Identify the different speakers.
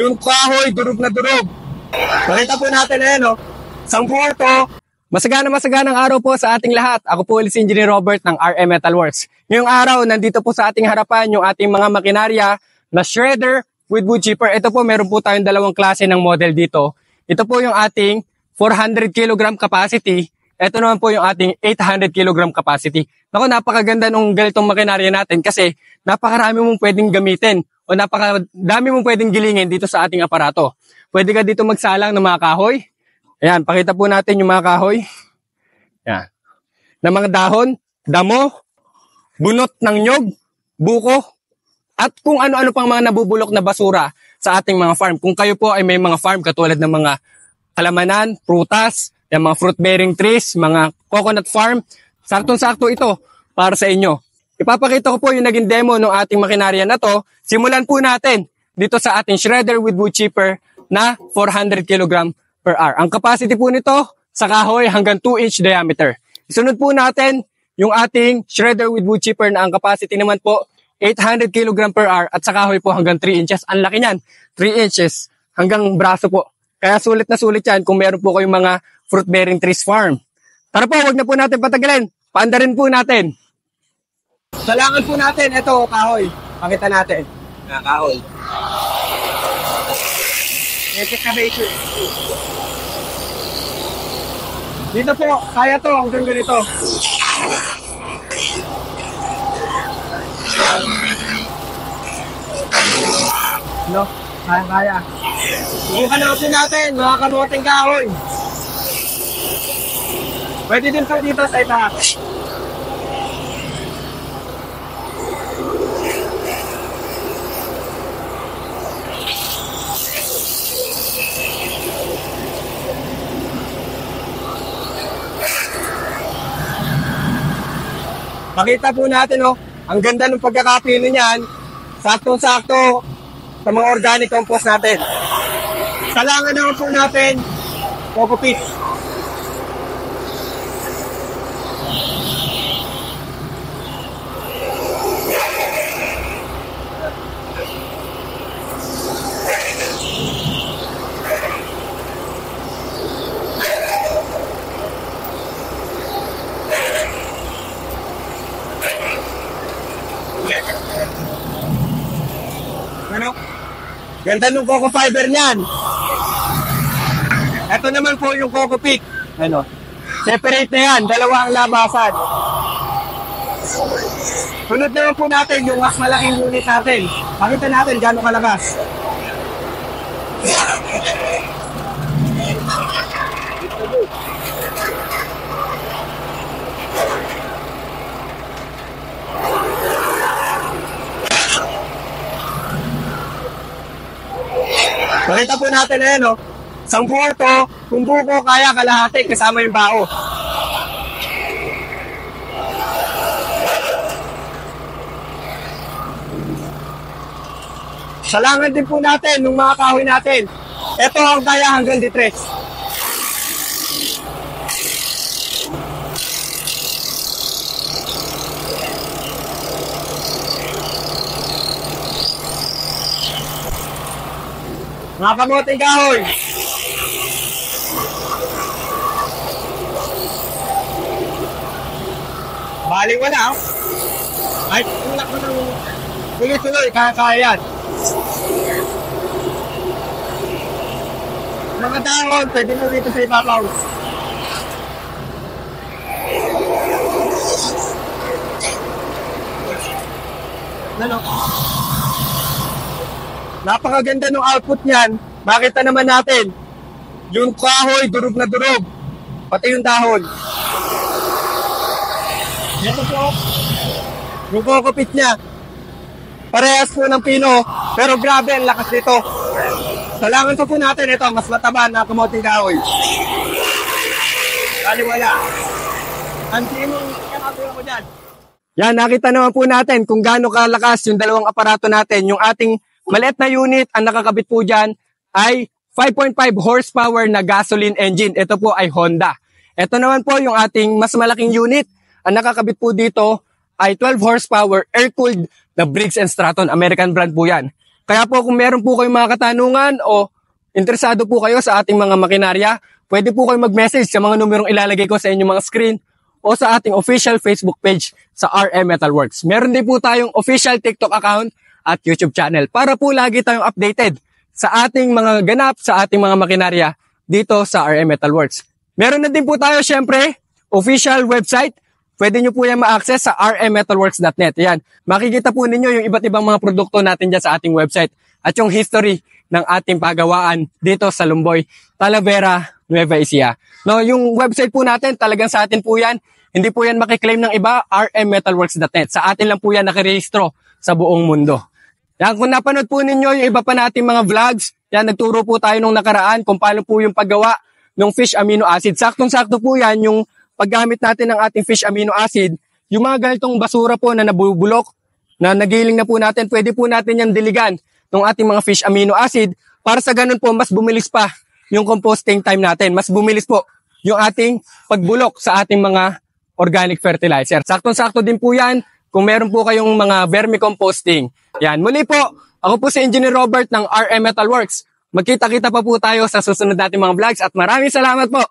Speaker 1: Yung kahoy, durog na durog. Makita po natin no? Isang puerto. Masaganang araw po sa ating lahat. Ako po si Engineer Robert ng RM Metal Works. Ngayong araw, nandito po sa ating harapan yung ating mga makinarya na shredder with wood chipper. Ito po, meron po tayong dalawang klase ng model dito. Ito po yung ating 400 kg capacity. Ito naman po yung ating 800 kg capacity. Naku, napakaganda nung ganitong makinarya natin kasi napakarami mong pwedeng gamitin o napakadami mong pwedeng gilingin dito sa ating aparato. Pwede ka dito magsalang ng mga kahoy. Ayan, pakita po natin yung mga kahoy. Ayan. Na mga dahon, damo, bunot ng nyog, buko, at kung ano-ano pang mga nabubulok na basura sa ating mga farm. Kung kayo po ay may mga farm katulad ng mga kalamanan, prutas, yung mga fruit-bearing trees, mga coconut farm, saktong-sakto ito para sa inyo. Ipapakita ko po yung naging demo ng ating makinarya na to. Simulan po natin dito sa ating shredder with wood chipper na 400 kg per hour. Ang capacity po nito sa kahoy hanggang 2-inch diameter. Isunod po natin yung ating shredder with wood chipper na ang capacity naman po 800 kg per hour at sa kahoy po hanggang 3 inches. Ang laki niyan, 3 inches hanggang braso po. Kaya sulit na sulit yan kung meron po kayong mga fruit-bearing trees farm. Tara po, wag na po natin patagalin. Paandarin po natin. Salangan po natin. Ito, kahoy. Pakita natin. Kahoy. Excavation. Dito po, kaya to hanggang ganito. No, kaya. Subukan natin mga kamoting kahoy. Pwede din po dito sa itaas. Makita po natin, ang ganda ng pagkakapili niyan, saktong-sakto sa mga organic compost natin. Salangan naman po natin, coco peat. Ano? Ganda ng coco fiber niyan. Ito naman po yung coco peat. Ano? Separate na yan. Dalawa ang labasan. Sunod naman po natin yung mas malaking unit natin. Pakita natin gano'ng kalakas. Makita po natin isang puerto, kung buko kaya kalahati kasama yung bao. Salangan din po natin ng mga kahoy natin. Ito ang kaya hanggang D3. Mga kamoting kahoy. Baling wala, Ay, tulak mo ng tuloy-tuloy, kaya yan. Mga dahon, pwede mo dito sa ibabaw. Ano? Napakaganda ng output niyan. Makita naman natin, yung kahoy, durog na durog. Pati yung dahon. Ito po, yung coco peat niya. Parehas po ng pino, pero grabe ang lakas nito. Salangan po natin ito, mas mataba na kamoting kahoy. Kaliwala. Ang sinong kinakatulang ko dyan. Yan, nakita naman po natin kung gaano kalakas yung dalawang aparato natin. Yung ating maliit na unit, ang nakakabit po dyan ay 5.5 horsepower na gasoline engine. Ito po ay Honda. Ito naman po yung ating mas malaking unit. Ang nakakabit po dito ay 12 horsepower air-cooled na Briggs & Stratton. American brand po yan. Kaya po kung meron po kayong mga katanungan o interesado po kayo sa ating mga makinarya, pwede po kayo mag-message sa mga numerong ilalagay ko sa inyong mga screen o sa ating official Facebook page sa RM Metalworks. Meron din po tayong official TikTok account at YouTube channel para po lagi tayong updated sa ating mga ganap, sa ating mga makinarya dito sa RM Metalworks. Meron na din po tayo syempre official website. Pwede nyo po yan ma-access sa rmmetalworks.net. Yan, makikita po ninyo yung iba't ibang mga produkto natin dyan sa ating website at yung history ng ating pagawaan dito sa Lumboy, Talavera, Nueva Ecija. No, yung website po natin, talagang sa atin po yan. Hindi po yan makiklaim ng iba, rmmetalworks.net. Sa atin lang po yan nakirehistro sa buong mundo. Yan, kung napanood po ninyo yung iba pa nating mga vlogs, yan, nagturo po tayo nung nakaraan kung paano po yung paggawa ng fish amino acid. Saktong-sakto po yan yung paggamit natin ng ating fish amino acid. Yung mga ganitong basura po na nabubulok, na nagiling na po natin, pwede po natin yan diligan ng ating mga fish amino acid para sa ganun po mas bumilis pa yung composting time natin. Mas bumilis po yung ating pagbulok sa ating mga organic fertilizer. Saktong-sakto din po yan kung meron po kayong mga vermicomposting. Yan, muli po, ako po si Engineer Robert ng RM Metalworks. Magkita-kita pa po tayo sa susunod nating mga vlogs at maraming salamat po.